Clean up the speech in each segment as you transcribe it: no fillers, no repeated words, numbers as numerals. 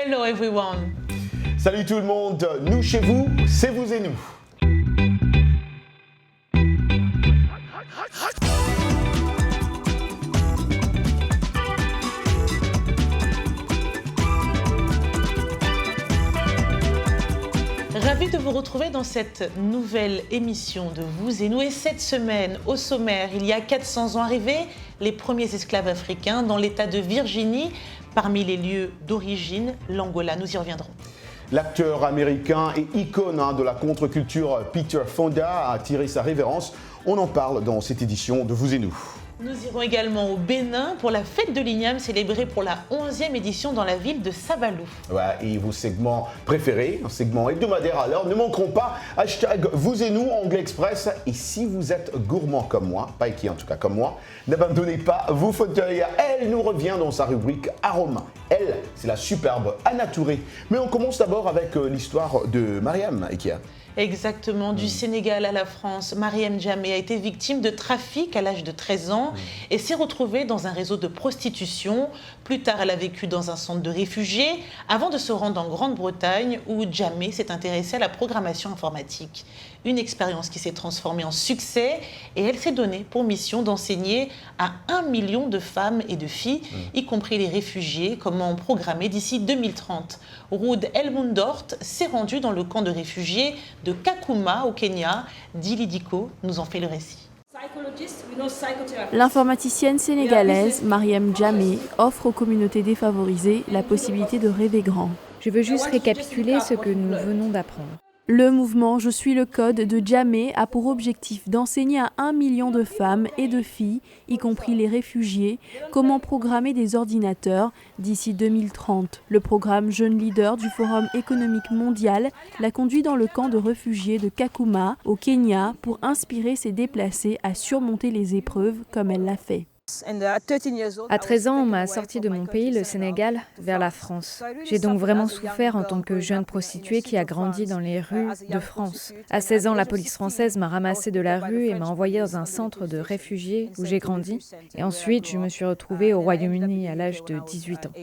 Hello everyone. Salut tout le monde, nous chez vous, c'est vous et nous. Ravi de vous retrouver dans cette nouvelle émission de Vous et nous. Et cette semaine, au sommaire, il y a 400 ans arrivés, les premiers esclaves africains dans l'État de Virginie. Parmi les lieux d'origine, l'Angola. Nous y reviendrons. L'acteur américain et icône de la contre-culture Peter Fonda a attiré sa révérence. On en parle dans cette édition de Vous et nous. Nous irons également au Bénin pour la fête de l'igname célébrée pour la 11e édition dans la ville de Sabalou. Ouais, et vos segments préférés, un segment hebdomadaire alors, ne manqueront pas. Hashtag Vous et nous, Anglais Express. Et si vous êtes gourmand comme moi, pas équipe en tout cas comme moi, n'abandonnez pas vos fauteuils. Elle nous revient dans sa rubrique Arôme. Elle, c'est la superbe Anna Touré. Mais on commence d'abord avec l'histoire de Mariam Ekia. Exactement, du Sénégal à la France, Mariam Jammeh a été victime de trafic à l'âge de 13 ans et s'est retrouvée dans un réseau de prostitution. Plus tard, elle a vécu dans un centre de réfugiés avant de se rendre en Grande-Bretagne où Jammeh s'est intéressée à la programmation informatique. Une expérience qui s'est transformée en succès et elle s'est donnée pour mission d'enseigner à 1 million de femmes et de filles, y compris les réfugiés, comment programmer d'ici 2030. Ruud Elmundort s'est rendu dans le camp de réfugiés de Kakuma au Kenya. Dili Diko nous en fait le récit. L'informaticienne sénégalaise Mariam Jammeh offre aux communautés défavorisées la possibilité de rêver grand. Je veux juste récapituler ce que nous venons d'apprendre. Le mouvement Je suis le code de Jammeh a pour objectif d'enseigner à 1 million de femmes et de filles, y compris les réfugiés, comment programmer des ordinateurs d'ici 2030. Le programme Jeune Leader du Forum économique mondial l'a conduit dans le camp de réfugiés de Kakuma, au Kenya, pour inspirer ses déplacés à surmonter les épreuves comme elle l'a fait. À 13 ans, on m'a sorti de mon pays, le Sénégal, vers la France. J'ai donc vraiment souffert en tant que jeune prostituée qui a grandi dans les rues de France. À 16 ans, la police française m'a ramassée de la rue et m'a envoyée dans un centre de réfugiés où j'ai grandi. Et ensuite, je me suis retrouvée au Royaume-Uni à l'âge de 18 ans.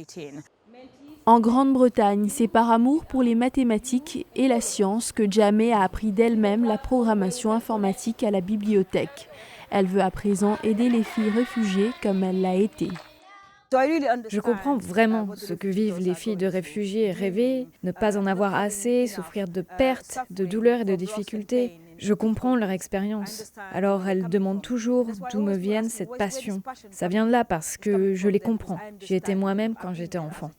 En Grande-Bretagne, c'est par amour pour les mathématiques et la science que Jammeh a appris d'elle-même la programmation informatique à la bibliothèque. Elle veut à présent aider les filles réfugiées comme elle l'a été. Je comprends vraiment ce que vivent les filles de réfugiés, rêver, ne pas en avoir assez, souffrir de pertes, de douleurs et de difficultés. Je comprends leur expérience. Alors elles demandent toujours d'où me vient cette passion. Ça vient de là parce que je les comprends. J'y étais moi-même quand j'étais enfant.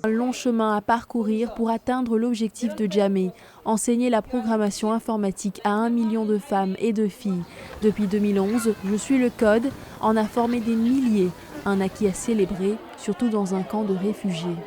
Un long chemin à parcourir pour atteindre l'objectif de Jammeh, enseigner la programmation informatique à 1 million de femmes et de filles. Depuis 2011, Je suis le code en a formé des milliers, un acquis à célébrer, surtout dans un camp de réfugiés.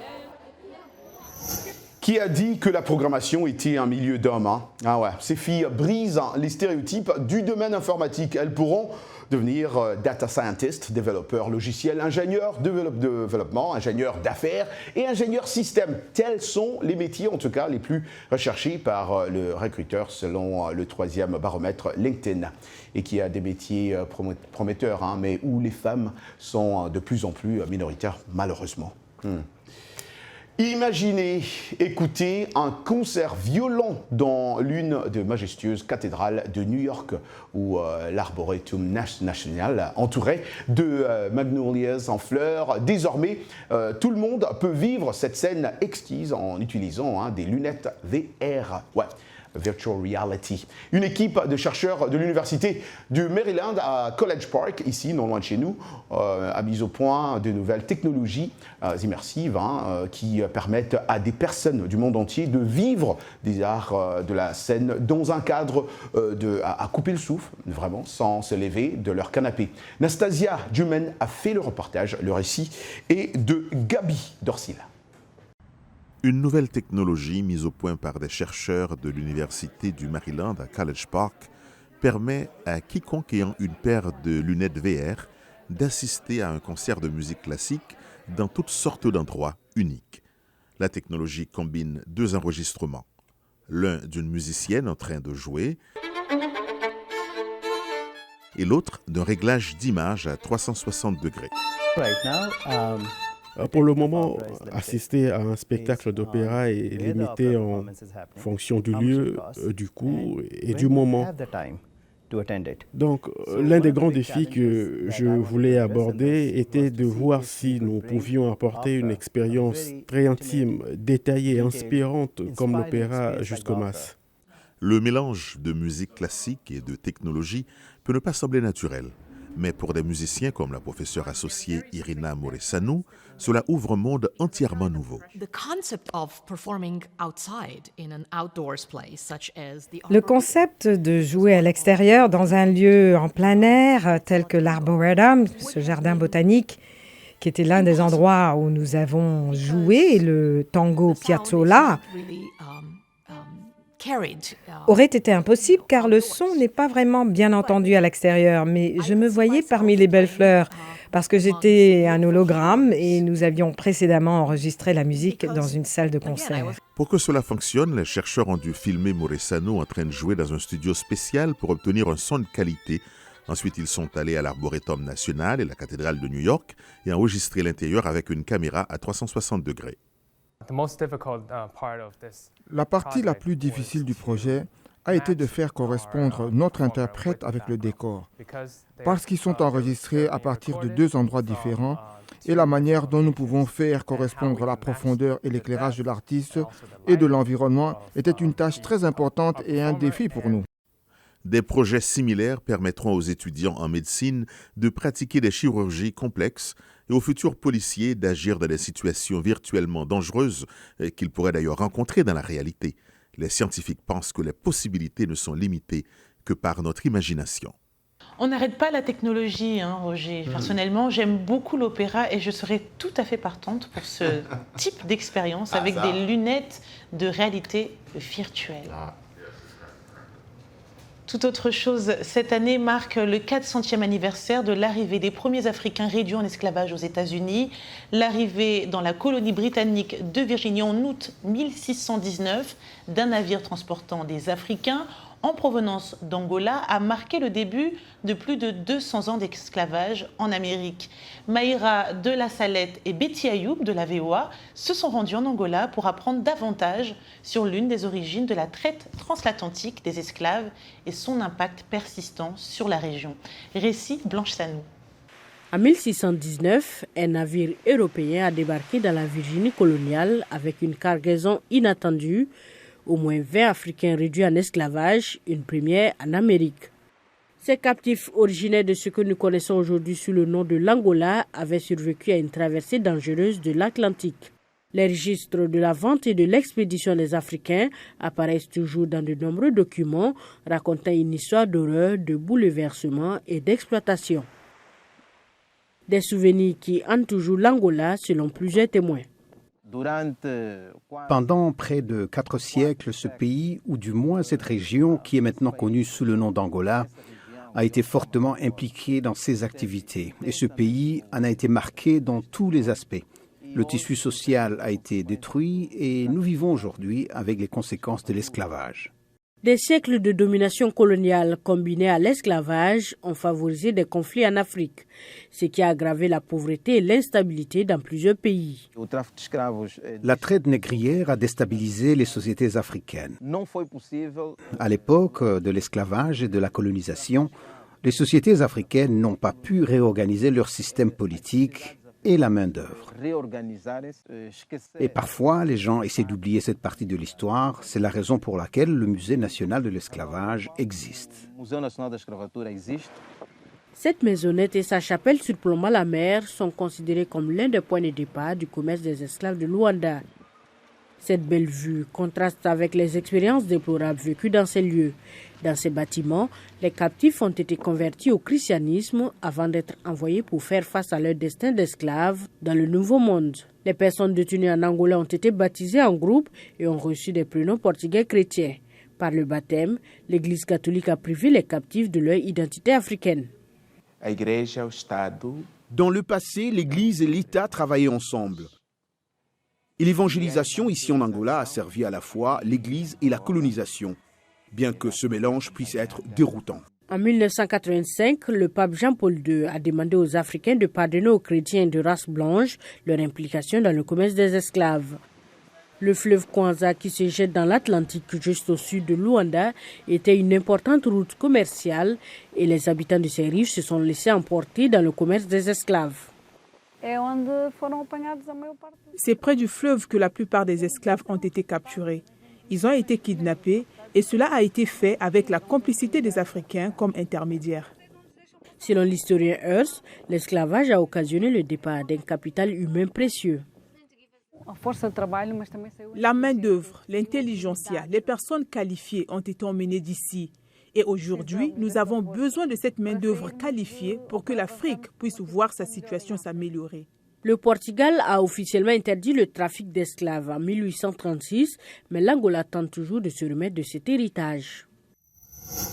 Qui a dit que la programmation était un milieu d'hommes Ah ouais, ces filles brisent les stéréotypes du domaine informatique. Elles pourront devenir data scientist, développeurs logiciels, ingénieurs de développement, ingénieurs d'affaires et ingénieurs système. Tels sont les métiers, en tout cas, les plus recherchés par le recruteur selon le 3e baromètre LinkedIn. Et qui a des métiers prometteurs, mais où les femmes sont de plus en plus minoritaires, malheureusement. Imaginez écouter un concert violent dans l'une des majestueuses cathédrales de New York où l'Arboretum National, entouré de magnolias en fleurs. Désormais, tout le monde peut vivre cette scène exquise en utilisant des lunettes VR. Ouais. Virtual Reality. Une équipe de chercheurs de l'université du Maryland à College Park, ici, non loin de chez nous, a mis au point de nouvelles technologies immersives qui permettent à des personnes du monde entier de vivre des arts de la scène dans un cadre à couper le souffle, vraiment, sans se lever de leur canapé. Nastasia Dumen a fait le reportage, le récit est de Gabi Dorsil. Une nouvelle technologie mise au point par des chercheurs de l'Université du Maryland à College Park permet à quiconque ayant une paire de lunettes VR d'assister à un concert de musique classique dans toutes sortes d'endroits uniques. La technologie combine 2 enregistrements, l'un d'une musicienne en train de jouer et l'autre d'un réglage d'image à 360 degrés. Pour le moment, assister à un spectacle d'opéra est limité en fonction du lieu, du coût et du moment. Donc, l'un des grands défis que je voulais aborder était de voir si nous pouvions apporter une expérience très intime, détaillée, inspirante comme l'opéra jusqu'aux masses. Le mélange de musique classique et de technologie peut ne pas sembler naturel. Mais pour des musiciens comme la professeure associée Irina Moresanou, cela ouvre un monde entièrement nouveau. Le concept de jouer à l'extérieur dans un lieu en plein air, tel que l'Arboretum, ce jardin botanique, qui était l'un des endroits où nous avons joué le tango Piazzolla, aurait été impossible car le son n'est pas vraiment bien entendu à l'extérieur, mais je me voyais parmi les belles fleurs parce que j'étais un hologramme et nous avions précédemment enregistré la musique dans une salle de concert. Pour que cela fonctionne, les chercheurs ont dû filmer Moresanou en train de jouer dans un studio spécial pour obtenir un son de qualité. Ensuite, ils sont allés à l'Arboretum national et la cathédrale de New York et enregistré l'intérieur avec une caméra à 360 degrés. La partie la plus difficile du projet a été de faire correspondre notre interprète avec le décor, parce qu'ils sont enregistrés à partir de deux endroits différents et la manière dont nous pouvons faire correspondre la profondeur et l'éclairage de l'artiste et de l'environnement était une tâche très importante et un défi pour nous. Des projets similaires permettront aux étudiants en médecine de pratiquer des chirurgies complexes et aux futurs policiers d'agir dans des situations virtuellement dangereuses qu'ils pourraient d'ailleurs rencontrer dans la réalité. Les scientifiques pensent que les possibilités ne sont limitées que par notre imagination. On n'arrête pas la technologie, Roger. Personnellement, j'aime beaucoup l'opéra et je serais tout à fait partante pour ce type d'expérience avec des lunettes de réalité virtuelle. Tout autre chose, cette année marque le 400e anniversaire de l'arrivée des premiers Africains réduits en esclavage aux États-Unis. L'arrivée dans la colonie britannique de Virginie en août 1619 d'un navire transportant des Africains en provenance d'Angola a marqué le début de plus de 200 ans d'esclavage en Amérique. Maïra de la Salette et Betty Ayoub de la VOA se sont rendus en Angola pour apprendre davantage sur l'une des origines de la traite transatlantique des esclaves et son impact persistant sur la région. Récit Blanche Sanou. En 1619, un navire européen a débarqué dans la Virginie coloniale avec une cargaison inattendue. Au moins 20 Africains réduits en esclavage, une première en Amérique. Ces captifs originaires de ce que nous connaissons aujourd'hui sous le nom de l'Angola avaient survécu à une traversée dangereuse de l'Atlantique. Les registres de la vente et de l'expédition des Africains apparaissent toujours dans de nombreux documents racontant une histoire d'horreur, de bouleversement et d'exploitation. Des souvenirs qui hantent toujours l'Angola selon plusieurs témoins. Pendant près de 4 siècles, ce pays, ou du moins cette région qui est maintenant connue sous le nom d'Angola, a été fortement impliqué dans ces activités. Et ce pays en a été marqué dans tous les aspects. Le tissu social a été détruit et nous vivons aujourd'hui avec les conséquences de l'esclavage. Des siècles de domination coloniale combinés à l'esclavage ont favorisé des conflits en Afrique, ce qui a aggravé la pauvreté et l'instabilité dans plusieurs pays. La traite négrière a déstabilisé les sociétés africaines. À l'époque de l'esclavage et de la colonisation, les sociétés africaines n'ont pas pu réorganiser leur système politique et la main-d'œuvre. Et parfois, les gens essaient d'oublier cette partie de l'histoire. C'est la raison pour laquelle le Musée national de l'esclavage existe. Cette maisonnette et sa chapelle surplombant la mer sont considérées comme l'un des points de départ du commerce des esclaves de Luanda. Cette belle vue contraste avec les expériences déplorables vécues dans ces lieux. Dans ces bâtiments, les captifs ont été convertis au christianisme avant d'être envoyés pour faire face à leur destin d'esclaves dans le Nouveau Monde. Les personnes détenues en Angola ont été baptisées en groupe et ont reçu des prénoms portugais chrétiens. Par le baptême, l'Église catholique a privé les captifs de leur identité africaine. Dans le passé, l'Église et l'État travaillaient ensemble. Et l'évangélisation ici en Angola a servi à la fois l'Église et la colonisation, bien que ce mélange puisse être déroutant. En 1985, le pape Jean-Paul II a demandé aux Africains de pardonner aux chrétiens de race blanche leur implication dans le commerce des esclaves. Le fleuve Kwanza, qui se jette dans l'Atlantique juste au sud de Luanda, était une importante route commerciale et les habitants de ces rives se sont laissés emporter dans le commerce des esclaves. C'est près du fleuve que la plupart des esclaves ont été capturés. Ils ont été kidnappés et cela a été fait avec la complicité des Africains comme intermédiaires. Selon l'historien Hearst, l'esclavage a occasionné le départ d'un capital humain précieux. La main-d'œuvre, l'intelligentsia, les personnes qualifiées ont été emmenées d'ici. Et aujourd'hui, nous avons besoin de cette main-d'œuvre qualifiée pour que l'Afrique puisse voir sa situation s'améliorer. Le Portugal a officiellement interdit le trafic d'esclaves en 1836, mais l'Angola tente toujours de se remettre de cet héritage.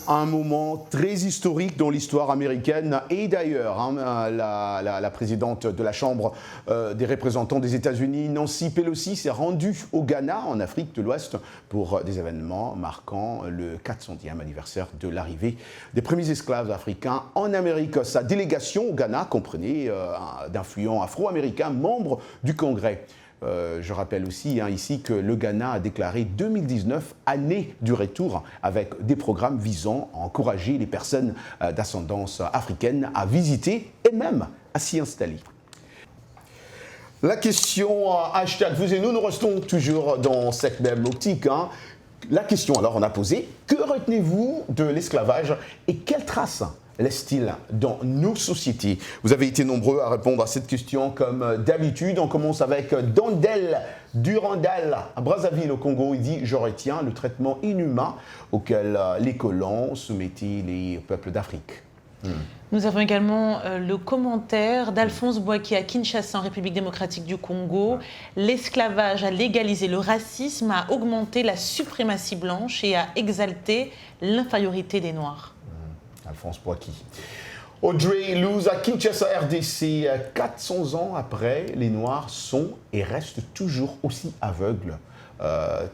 Un moment très historique dans l'histoire américaine et d'ailleurs, la présidente de la Chambre des représentants des États-Unis, Nancy Pelosi, s'est rendue au Ghana, en Afrique de l'Ouest, pour des événements marquant le 400e anniversaire de l'arrivée des premiers esclaves africains en Amérique. Sa délégation au Ghana comprenait d'influents afro-américains membres du Congrès. Je rappelle aussi ici que le Ghana a déclaré 2019 année du retour avec des programmes visant à encourager les personnes d'ascendance africaine à visiter et même à s'y installer. La question hashtag vous et nous restons toujours dans cette même optique. La question alors on a posé, que retenez-vous de l'esclavage et quelles traces laisse-t-il dans nos sociétés? Vous avez été nombreux à répondre à cette question comme d'habitude. On commence avec Dandel Durandal à Brazzaville au Congo. Il dit « Je retiens le traitement inhumain auquel les colons soumettaient les peuples d'Afrique ». Nous avons également le commentaire d'Alphonse Boaki à Kinshasa, en République démocratique du Congo. L'esclavage a légalisé le racisme, a augmenté la suprématie blanche et a exalté l'infériorité des Noirs. Alphonse Boaki. Audrey Luz à Kinshasa, RDC. 400 ans après, les Noirs sont et restent toujours aussi aveugles,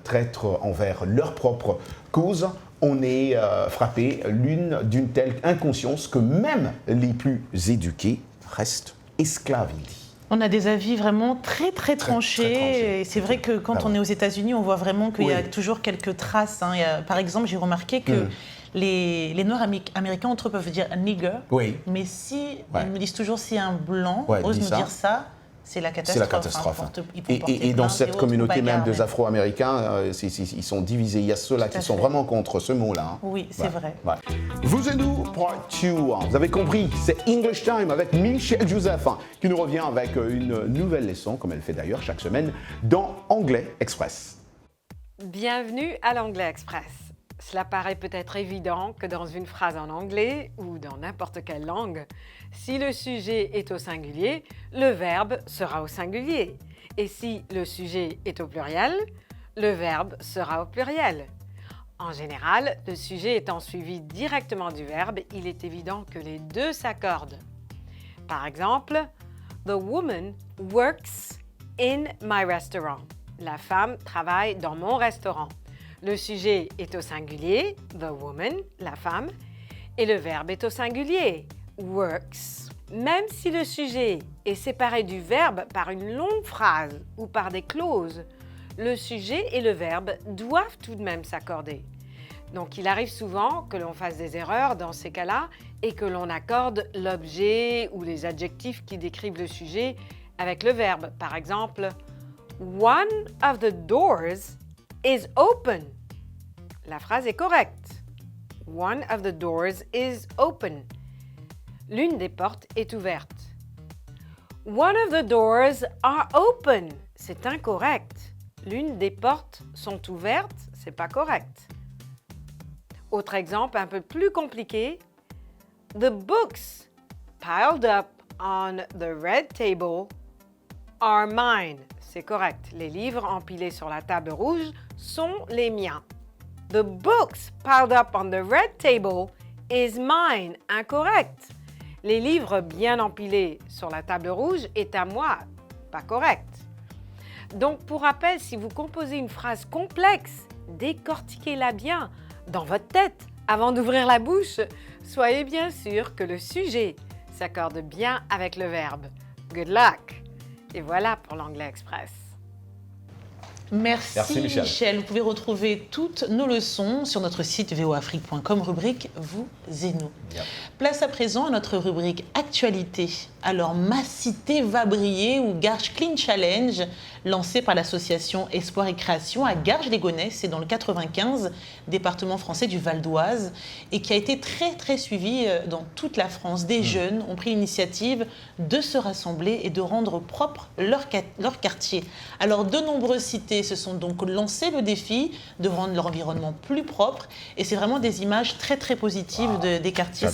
traîtres envers leur propre cause. On est frappé d'une telle inconscience que même les plus éduqués restent esclaves, il dit. On a des avis vraiment très tranchés. Et c'est vrai que quand on est aux États-Unis, on voit vraiment qu'il y a toujours quelques traces. Par exemple, j'ai remarqué que les Noirs américains, entre eux, peuvent dire « nigger », mais si ils me disent toujours si un blanc ose nous dire ça, c'est la catastrophe. C'est la catastrophe. Et dans cette communauté même des Afro-Américains, ils sont divisés. Il y a ceux-là qui sont vraiment contre ce mot-là. Oui, c'est vrai. Vous et nous, part 2. Vous avez compris, c'est English Time avec Michel Joseph qui nous revient avec une nouvelle leçon, comme elle fait d'ailleurs chaque semaine, dans Anglais Express. Bienvenue à l'Anglais Express. Cela paraît peut-être évident que dans une phrase en anglais ou dans n'importe quelle langue, si le sujet est au singulier, le verbe sera au singulier. Et si le sujet est au pluriel, le verbe sera au pluriel. En général, le sujet étant suivi directement du verbe, il est évident que les deux s'accordent. Par exemple, The woman works in my restaurant. La femme travaille dans mon restaurant. Le sujet est au singulier, the woman, la femme, et le verbe est au singulier, works. Même si le sujet est séparé du verbe par une longue phrase ou par des clauses, le sujet et le verbe doivent tout de même s'accorder. Donc il arrive souvent que l'on fasse des erreurs dans ces cas-là et que l'on accorde l'objet ou les adjectifs qui décrivent le sujet avec le verbe. Par exemple, one of the doors is open. La phrase est correcte. One of the doors is open. L'une des portes est ouverte. One of the doors are open. C'est incorrect. L'une des portes sont ouvertes, c'est pas correct. Autre exemple un peu plus compliqué. The books piled up on the red table are mine. C'est correct. Les livres empilés sur la table rouge sont les miens. The books piled up on the red table is mine. Incorrect. Les livres bien empilés sur la table rouge est à moi. Pas correct. Donc, pour rappel, si vous composez une phrase complexe, décortiquez-la bien dans votre tête avant d'ouvrir la bouche. soyez bien sûr que le sujet s'accorde bien avec le verbe. Good luck! Et voilà pour l'Anglais Express. Merci Michel. Vous pouvez retrouver toutes nos leçons sur notre site voafrique.com, rubrique Vous et nous. Place à présent à notre rubrique Actualité. Alors, ma cité va briller ou Garges Clean Challenge, lancé par l'association Espoir et Création à Garges-les-Gonesse, c'est dans le 95, département français du Val d'Oise, et qui a été très suivi dans toute la France. Des jeunes ont pris l'initiative de se rassembler et de rendre propre leur quartier. Alors, de nombreuses cités se sont donc lancées le défi de rendre leur environnement plus propre, et c'est vraiment des images très positives des quartiers.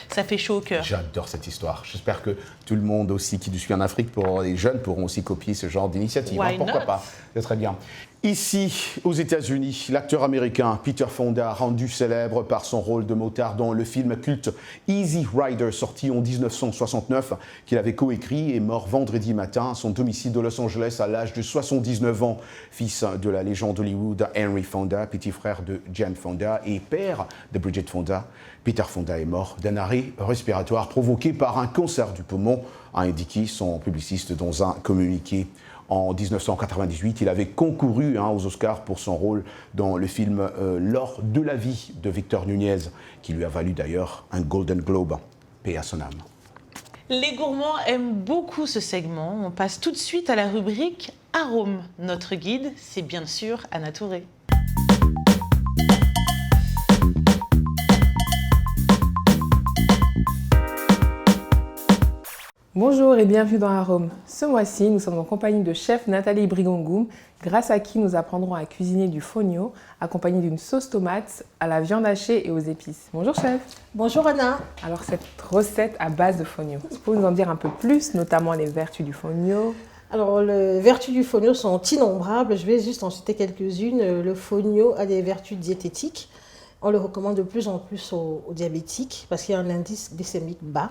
Ça fait chaud au cœur. J'adore cette histoire. J'espère que tout le monde aussi qui nous suit en Afrique, les jeunes pourront aussi copier ce genre d'initiative. Pourquoi pas? C'est très bien. Ici, aux États-Unis, l'acteur américain Peter Fonda, rendu célèbre par son rôle de motard dans le film culte Easy Rider, sorti en 1969, qu'il avait coécrit, est mort vendredi matin à son domicile de Los Angeles à l'âge de 79 ans. Fils de la légende Hollywood Henry Fonda, petit frère de Jane Fonda et père de Bridget Fonda, Peter Fonda est mort d'un arrêt respiratoire provoqué par un cancer du poumon, a indiqué son publiciste dans un communiqué. En 1998, il avait concouru aux Oscars pour son rôle dans le film L'or de la vie de Victor Nunez, qui lui a valu d'ailleurs un Golden Globe. Paix à son âme. Les gourmands aiment beaucoup ce segment. On passe tout de suite à la rubrique Arôme. Notre guide, c'est bien sûr Anna Touré. Bonjour et bienvenue dans Arôme. Ce mois-ci, nous sommes en compagnie de chef Nathalie Brigongoum, grâce à qui nous apprendrons à cuisiner du fonio, accompagné d'une sauce tomate à la viande hachée et aux épices. Bonjour chef. Bonjour Anna. Alors cette recette à base de fonio, vous pouvez nous en dire un peu plus, notamment les vertus du fonio? Alors les vertus du fonio sont innombrables, je vais juste en citer quelques-unes. Le fonio a des vertus diététiques. On le recommande de plus en plus aux diabétiques parce qu'il y a un indice glycémique bas.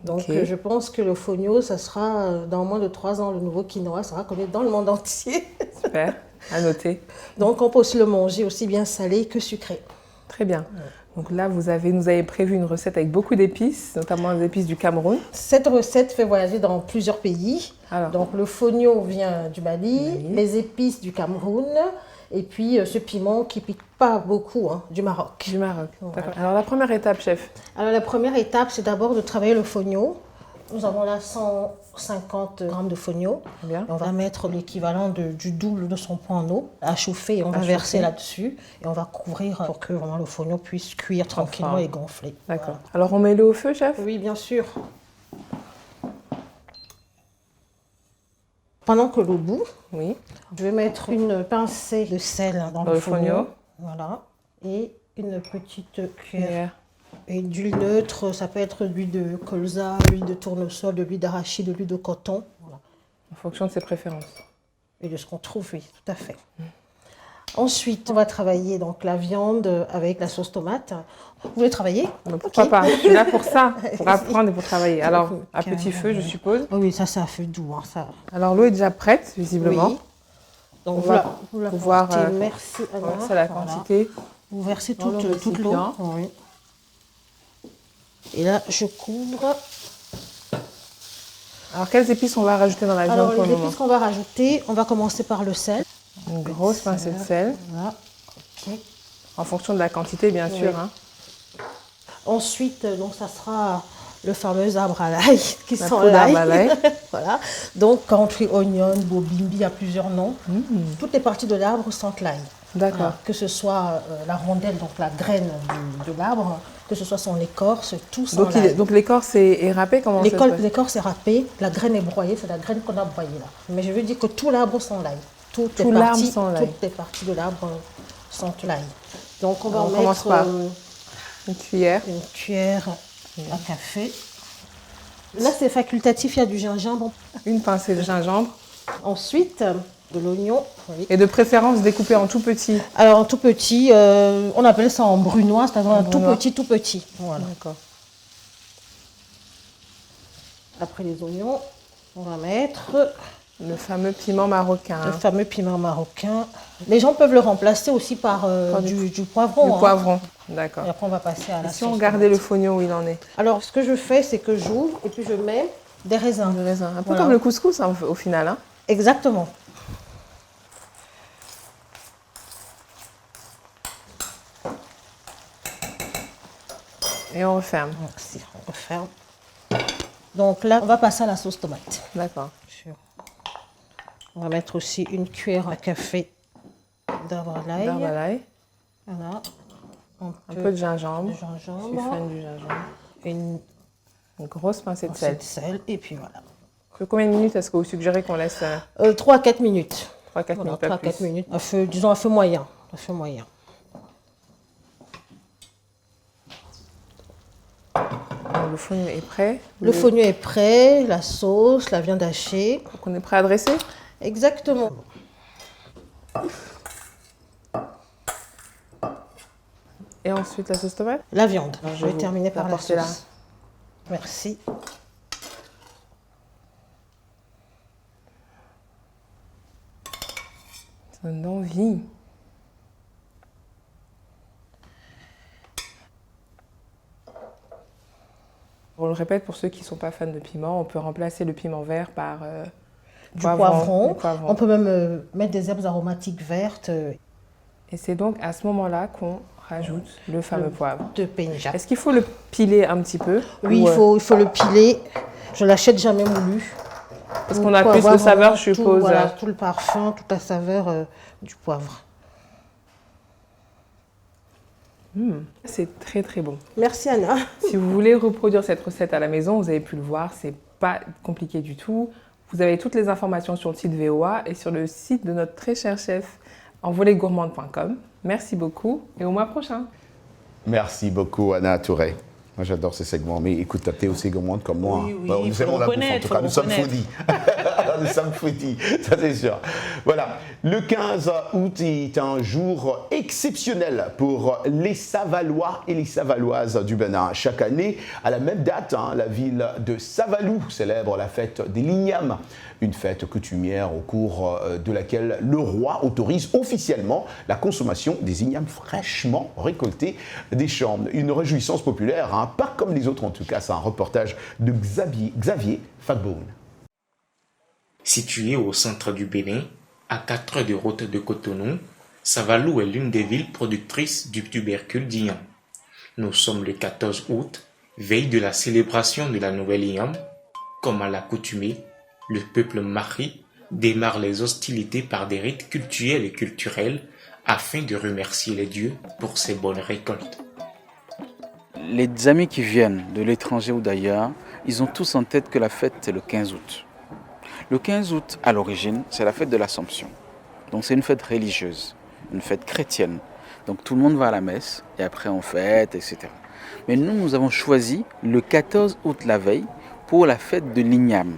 Donc je pense que le fonio, ça sera dans moins de 3 ans, le nouveau quinoa sera connu dans le monde entier. Super, à noter. Donc on peut aussi le manger aussi bien salé que sucré. Très bien. Donc là, nous avez prévu une recette avec beaucoup d'épices, notamment les épices du Cameroun. Cette recette fait voyager dans plusieurs pays. Alors, donc le fonio vient du Mali, les épices du Cameroun, et puis ce piment qui pique pas beaucoup, du Maroc. Du Maroc, d'accord. Alors la première étape, chef? Alors la première étape, c'est d'abord de travailler le fonio. Nous avons là 150 g de fonio. Bien. On va mettre l'équivalent du double de son poids en eau à chauffer et on va verser là-dessus. Et on va couvrir pour que vraiment le fonio puisse cuire tranquillement et gonfler. D'accord. Voilà. Alors on met l'eau au feu, chef? Oui, bien sûr. Pendant que l'eau bout, je vais mettre une pincée de sel dans le fonio. Voilà. Et une petite cuillère. Et d'huile neutre, ça peut être de l'huile de colza, de l'huile de tournesol, de l'huile d'arachide, de l'huile de coton. Voilà. En fonction de ses préférences. Et de ce qu'on trouve, oui, tout à fait. Ensuite, on va travailler donc la viande avec la sauce tomate. Vous voulez travailler? Pourquoi pas? Je suis là pour ça, pour apprendre et pour travailler. Alors, à petit feu, je suppose. Oui, ça c'est à feu doux. Ça. Alors, l'eau est déjà prête, visiblement. Oui. Donc, vous la pouvoir merci Anna. C'est la quantité. Vous versez toute l'eau. Oui. Et là, je couvre. Alors, quelles épices on va rajouter dans la viande pour le moment? Les épices qu'on va rajouter, on va commencer par le sel. Une grosse pincée de sel. Voilà. Okay. En fonction de la quantité, bien sûr. Ensuite, donc, ça sera le fameux arbre à l'ail qui sent l'ail. Voilà. Donc, country onion, bobimbi, il y a plusieurs noms. Toutes les parties de l'arbre sentent l'ail. D'accord. Voilà. Que ce soit la rondelle, donc la graine de l'arbre, que ce soit son écorce, tout sent l'ail. Donc l'écorce est râpée, comment ça se passe? L'écorce est râpée, la graine est broyée, c'est la graine qu'on a broyée là. Mais je veux dire que tout l'arbre sent l'ail. Toutes les parties de l'arbre sentent l'ail. Donc on va en mettre une cuillère. Une cuillère à café. Là c'est facultatif, il y a du gingembre. Une pincée de gingembre. Ensuite, de l'oignon. Oui. Et de préférence découpé en tout petit. Alors en tout petit, on appelle ça en brunois, c'est-à-dire en tout petit. Voilà. D'accord. Après les oignons, on va mettre Le fameux piment marocain. Le fameux piment marocain. Les gens peuvent le remplacer aussi par du poivron. Du poivron, d'accord. Et après, on va passer à la sauce. Si on tomate. regardait le fognon où il en est. Alors, ce que je fais, c'est que j'ouvre et puis je mets des raisins. Des raisins. Un peu comme le couscous, hein, au final. Hein. Exactement. Et on referme. Merci, on referme. Donc là, on va passer à la sauce tomate. D'accord. On va mettre aussi une cuillère à café d'arbre à l'ail. Voilà. Un peu de gingembre. Suffrane du gingembre. Une grosse pincée de sel. Et puis voilà. Combien de minutes est-ce que vous suggérez qu'on laisse 3 à 4 minutes. 3 à 4 minutes, pas 3 à plus. 4 minutes. Disons à feu moyen. Le fognon est prêt. Le fognon est prêt, la sauce, la viande hachée. Donc on est prêt à dresser? Exactement. Et ensuite la sauce tomate? La viande. Je vais terminer par la sauce. Là. Merci. Ça donne envie. On le répète, pour ceux qui ne sont pas fans de piment, on peut remplacer le piment vert par du poivron. On peut même mettre des herbes aromatiques vertes. Et c'est donc à ce moment-là qu'on rajoute le fameux poivre. De Penja. Est-ce qu'il faut le piler un petit peu? Oui, il faut le piler. Je ne l'achète jamais moulu. Parce qu'on a plus de saveur, je suppose. Voilà, tout le parfum, toute la saveur du poivre. C'est très très bon. Merci Anna. Si vous voulez reproduire cette recette à la maison, vous avez pu le voir, c'est pas compliqué du tout. Vous avez toutes les informations sur le site VOA et sur le site de notre très cher chef envolegourmande.com. Merci beaucoup et au mois prochain. Merci beaucoup Anna Touré. Moi, j'adore ces segments. Mais écoute, tu es aussi gourmande comme moi. Oui, oui, nous aimons la bouffe, en tout cas. Nous sommes foodies. Nous sommes foodies, ça c'est sûr. Voilà. Le 15 août est un jour exceptionnel pour les Savalois et les Savaloises du Bénin. Chaque année, à la même date, la ville de Savalou célèbre la fête des Lignames. Une fête coutumière au cours de laquelle le roi autorise officiellement la consommation des ignames fraîchement récoltés des champs. Une réjouissance populaire, pas comme les autres en tout cas. C'est un reportage de Xavier Fagboun. Située au centre du Bénin, à 4 heures de route de Cotonou, Savalou est l'une des villes productrices du tubercule d'igname. Nous sommes le 14 août, veille de la célébration de la nouvelle igname. Comme à l'accoutumée, le peuple Mari démarre les hostilités par des rites cultuels et culturels afin de remercier les dieux pour ces bonnes récoltes. Les amis qui viennent de l'étranger ou d'ailleurs, ils ont tous en tête que la fête c'est le 15 août. Le 15 août, à l'origine, c'est la fête de l'Assomption. Donc c'est une fête religieuse, une fête chrétienne. Donc tout le monde va à la messe et après on fête, etc. Mais nous avons choisi le 14 août la veille pour la fête de l'igname.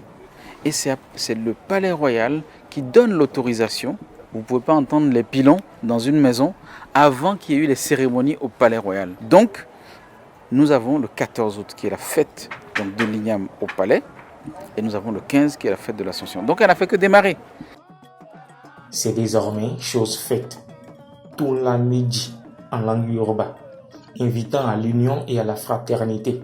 Et c'est le Palais Royal qui donne l'autorisation. Vous ne pouvez pas entendre les pilons dans une maison avant qu'il y ait eu les cérémonies au Palais Royal. Donc, nous avons le 14 août qui est la fête donc, de l'igname au Palais. Et nous avons le 15 qui est la fête de l'Assomption. Donc, elle n'a fait que démarrer. C'est désormais chose faite. Tout l'année dit en langue yoruba, invitant à l'union et à la fraternité.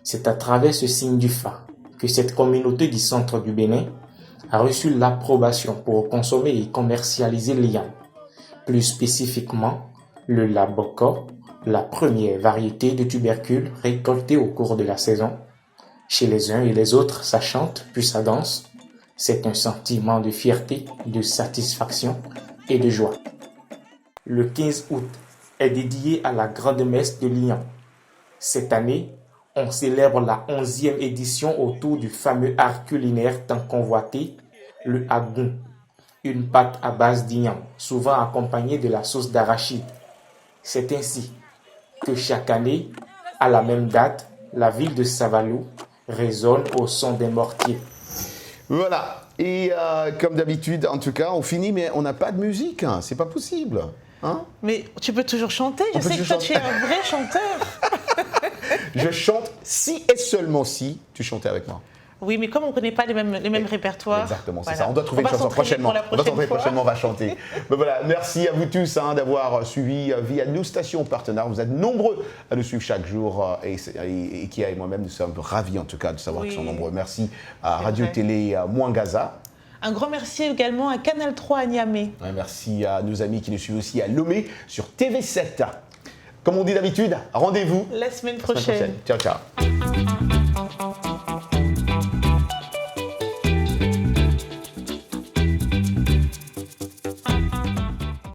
C'est à travers ce signe du phare que cette communauté du centre du Bénin a reçu l'approbation pour consommer et commercialiser l'igname. Plus spécifiquement, le laboko, la première variété de tubercule récoltée au cours de la saison. Chez les uns et les autres, ça chante puis ça danse. C'est un sentiment de fierté, de satisfaction et de joie. Le 15 août est dédié à la grande messe de l'igname. Cette année, on célèbre la 11e édition autour du fameux art culinaire tant convoité, le agoun, une pâte à base d'igname, souvent accompagnée de la sauce d'arachide. C'est ainsi que chaque année, à la même date, la ville de Savalou résonne au son des mortiers. Voilà, et comme d'habitude, en tout cas, on finit, mais on n'a pas de musique, c'est pas possible. Mais tu peux toujours chanter, je sais que toi tu es un vrai chanteur. Je chante si et seulement si tu chantais avec moi. Oui, mais comme on ne connaît pas les mêmes répertoires. Exactement, c'est voilà. ça. On doit trouver une chanson prochainement. On va s'entraîner prochainement, on va chanter. Mais voilà, merci à vous tous d'avoir suivi via nos stations partenaires. Vous êtes nombreux à nous suivre chaque jour et Kia et moi-même, nous sommes ravis en tout cas de savoir qu'ils sont nombreux. Merci à Radio-Télé Mwangaza. Un grand merci également à Canal 3 à Niamey. Ouais, merci à nos amis qui nous suivent aussi à Lomé sur TV7. Comme on dit d'habitude, rendez-vous la semaine prochaine. Ciao, ciao.